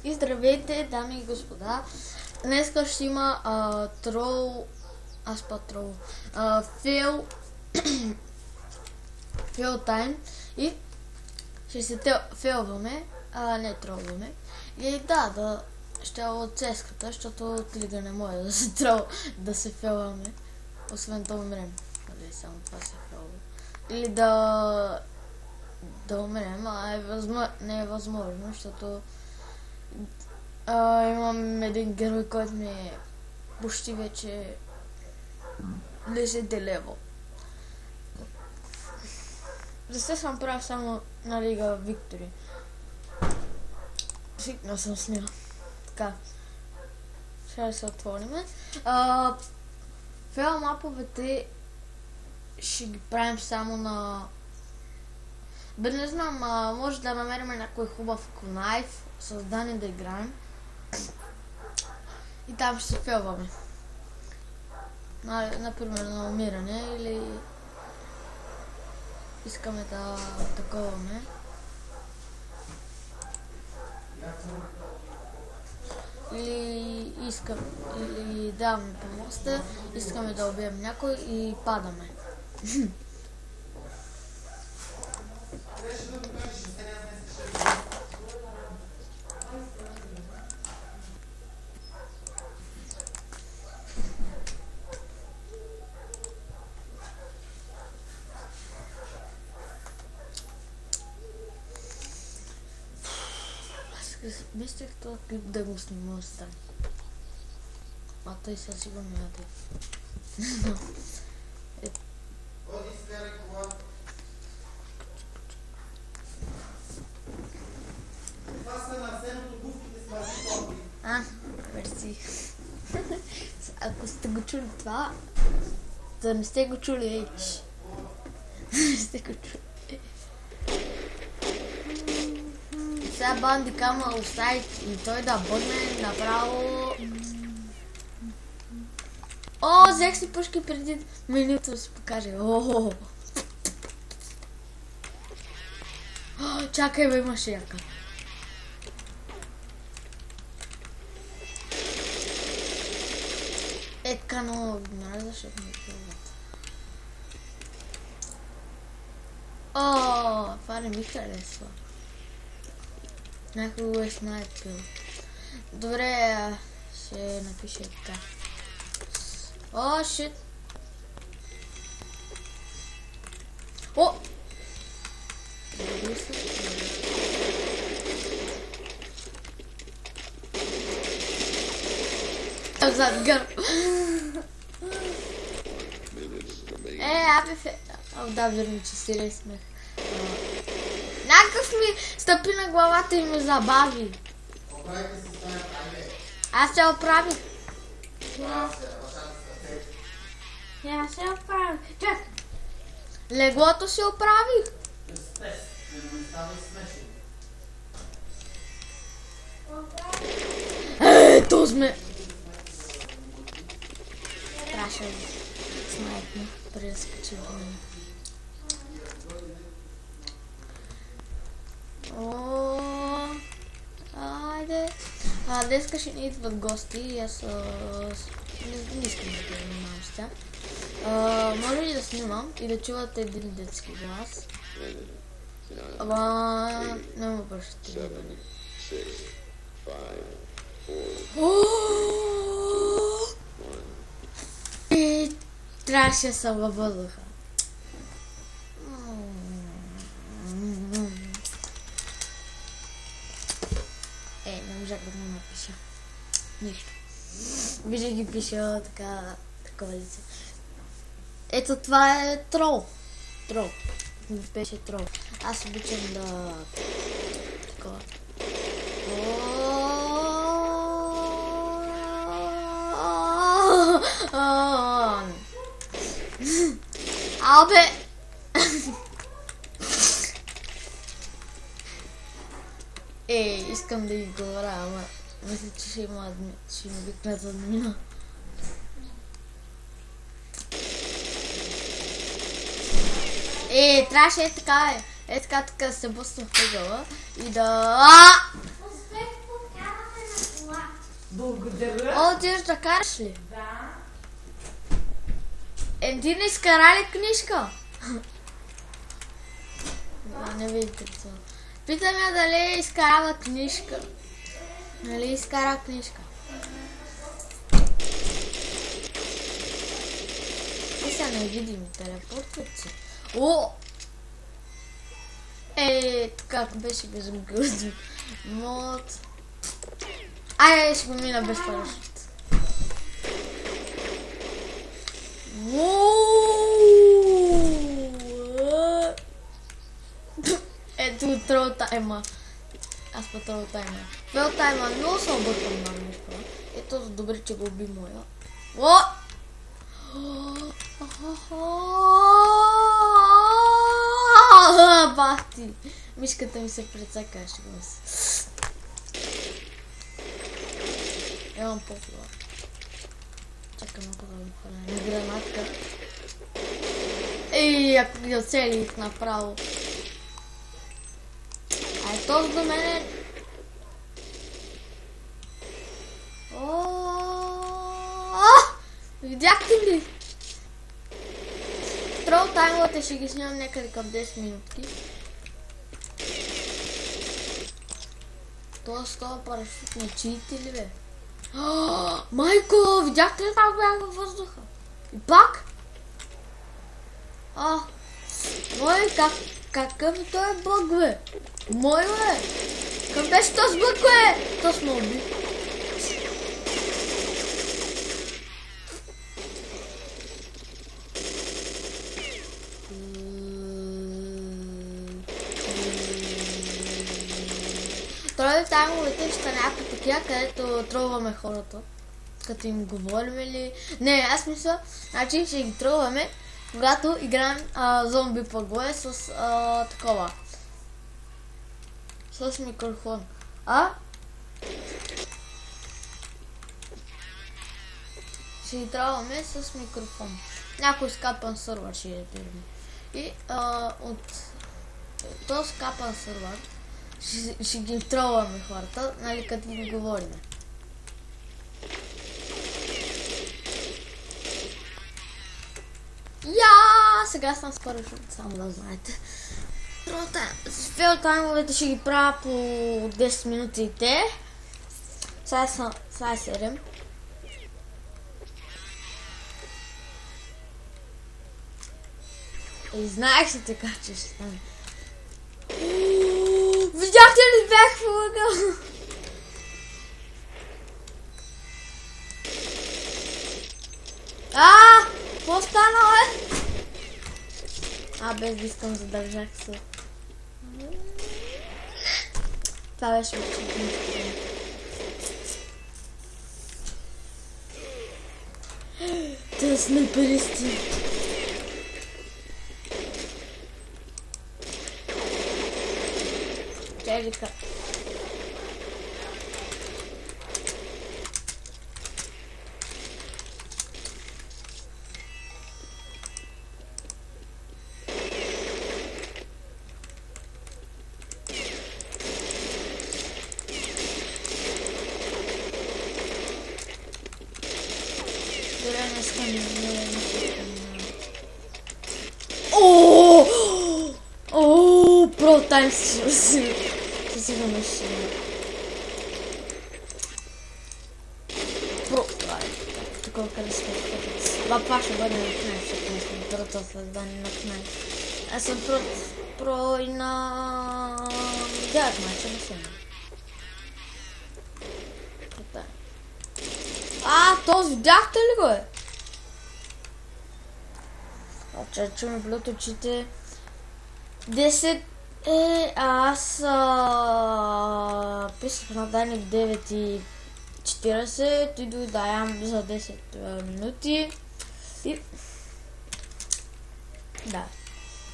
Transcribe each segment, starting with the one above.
И здравейте, дами и господа! Днеска ще има фейл тайм и ще се фейлваме, не тролваме. И да, ще от цеската, защото от лига не може да се фейлваме, освен да умрем. Нали, само това се фейлва. Или да умрем, не е възможно, защото имам един герой, който ми е почти вече 10 лево. За сега съм правил само на Лига Виктори. Свикнал съм с нея. Така. Ще да се отвориме. Фейл маповете ще ги правим само на... не знам, може да намерим някой хубав конайф, създание да играем. И там ще се фейлваме. Например на умиране или искаме да таковаме. Или даваме по моста, искаме да убием някой и падаме. Мислех това клип да го снимам стане. Той със сигурно яде. Ходи с карай кола. Това са на сеното губките с марситонки. Мерси. Ако сте го чули това, да не сте го чули, не сте го чули. Сега банди кама остави и той да бъдне направо... взех си пушки преди менюто да си покаже. Чакай бе, имаше яка. Така много гнара, защото ми пълват. Това не ми харесва. Някой го е снайпил. Добре, ще напиша така. Шит. Зад гърб. Да, верно, че си смех. Някакъв ми стъпи на главата и ме забави. Оправите си това направи. Аз се оправих. Аз се оправих. Чак! Леглото се оправих. Естествено, не става смешно. Ето сме. Трябваше да снайпне, преди да скачи в мен. Айде. Днеска ще ни идват гости и аз не искам да ги занимавам с тях. Може ли да снимам и да чувате един детски глас? Не му обръщате внимание. И трябваше да съм във въздуха. Не можах да му напиша. Нищо. Виждах ги пиша такова лице. Ето това е трол. Трол. Беше трол. Аз обичам да... такова. Абе! Искам да ги говоря, ама мисля, че ще ми викнат админа. Трябваше така, така се бъсна в ъгъла и да... Успех покара! Благодаря. О, отиваш да караш ли? Да. Ти не изкара ли книжка? Не видите това. Питам я дали е изкарала книжка. Нали изкара книжка? И са невидими, телепортват се. О! Как беше безгръдно. Мод. Айде, ще го мина без парашют. Ето трол тайма. Аз по трол тайма. Фел тайма, много се объркам на нещо. Ето добре, че го уби моя. О! Бахти! Мишката ми се прецака, ще го си. Имам по-хубава. Чакай малко да го хваля. Гранатка. Ако ги оцелих направо. Този до мене... Видяхте ли? Трол таймовете ще ги снимам някъде към 10 минутки. Това парашют не чиите ли бе? Майко, видяхте ли как бях във въздуха? И пак? Мой, какъв е този бъг бе? Мой бе! Къв беше този бъг бе? То сме уби. Тролли таймовете ще някакви такива, където тролваме хората. Като им говорим или... Не, аз мисля, значи ще ги тролваме, когато играем зомби пъгове с такова. С микрофон. Ще ги тролваме с микрофон. Някой скапан сървър ще е пираме. И от този скапан сървър ще ги тролваме хората, нали, като ги говориме. Сега съм с парашют, само да знаете. Фейл таймовете ще ги правя по 10 минути и те. Сега е 7. И знаех ли така, че ще стане? Видяхте ли бях в ъгъл? Какво стана, бе? Без да искам, задържах се. Това беше очевидно. Те снайперисти. Челика. Pro time ще си го машина. Про time. Такова къде това ще бъде на Knife, защото не съм прото създание на Knife. Аз съм про и на 9 мача на съм. Този видяхте ли го е? Че ми блят очите. 10 аз писах на Дани в 9:40 и додаям за 10 минути и да.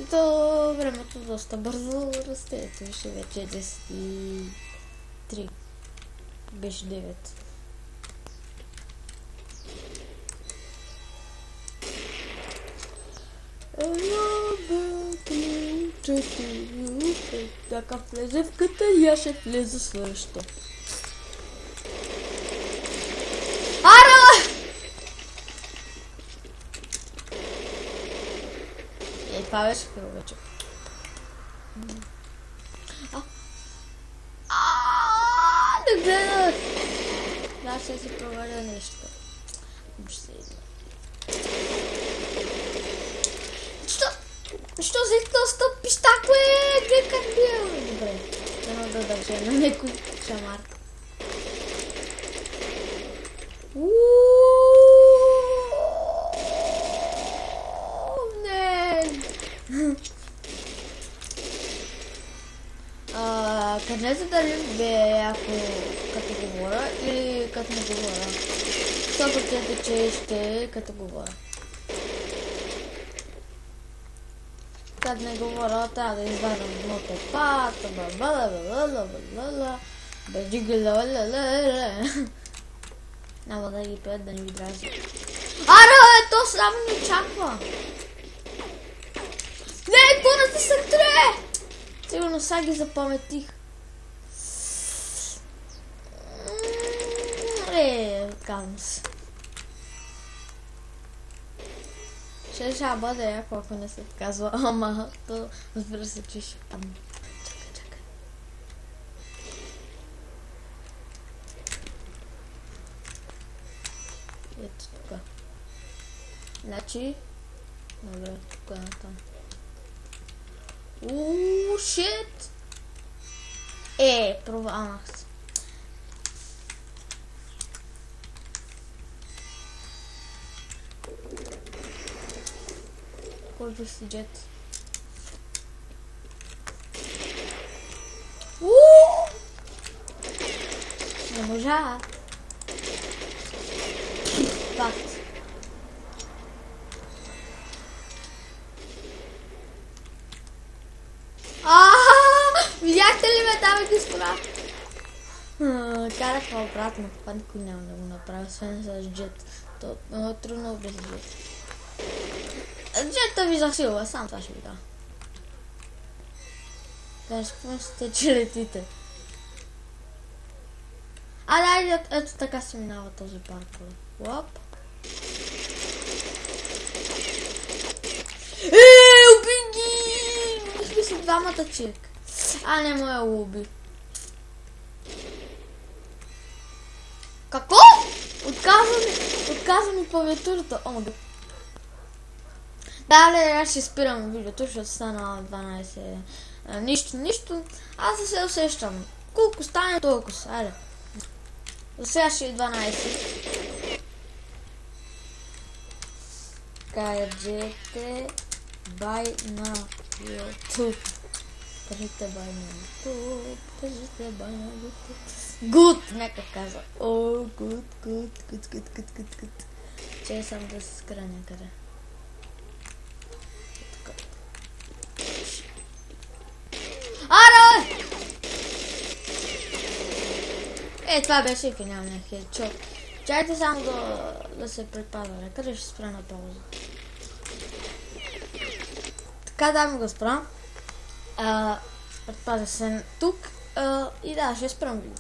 И то времето доста бързо расте. Ето ще вече е 10:03. Беше 9. Така влезе в къта и аз ще влезе също. това беше фил вече. Не гледах! Да, ще си проверя нещо. Ще се идва. Що взех този пистак, бе? Гледай как бил! Добре, дано да държа на някой шамар. Не! Кажете дали бе яко като говоря или като не говоря. 100% че ще като говоря. Като не говоря, трябва да извадам мотопата, няма да ги пеят, да не ви дразни. Аре, то само не очаква! Не, бонусни сектори! Сигурно сега ги запаметих. Отказвам се. Ще бъде яко, ако не се отказва, ама то разбира се, че ще падне. Чакай. Ето тук. Значи... Добре, тук е там. Шит! Провалнах се. Който си джет. Не можа. Факт. Видяхте ли ме там и господа? Карах обратно, това никой няма да го направи, освен с джет. То е много трудно без джет. Джета ви засилва, сам това ще ви дам. Кажеш, какво сте, че летите? Да, ето така се минава този паркур. Лоп. Уби ги! Уби си двамата чек. Не му я уби. Какво? Отказва ми клавиатурата. Да, ще спирам видеото, защото стана 12. Нищо. Аз не се усещам. Колко стане толкова? Айде. За сега ще е 12. Кажете бай на YouTube. Кажете бай на YouTube. Кажете бай на YouTube. Гуд! Някак каза. Гуд. Че съм да се скра някъде. Това беше финалният хедшот. Чайте само да се предпазва. Къде ще спра на пауза? Така, дами господа. Предпазя се тук. И да, ще спрем видео.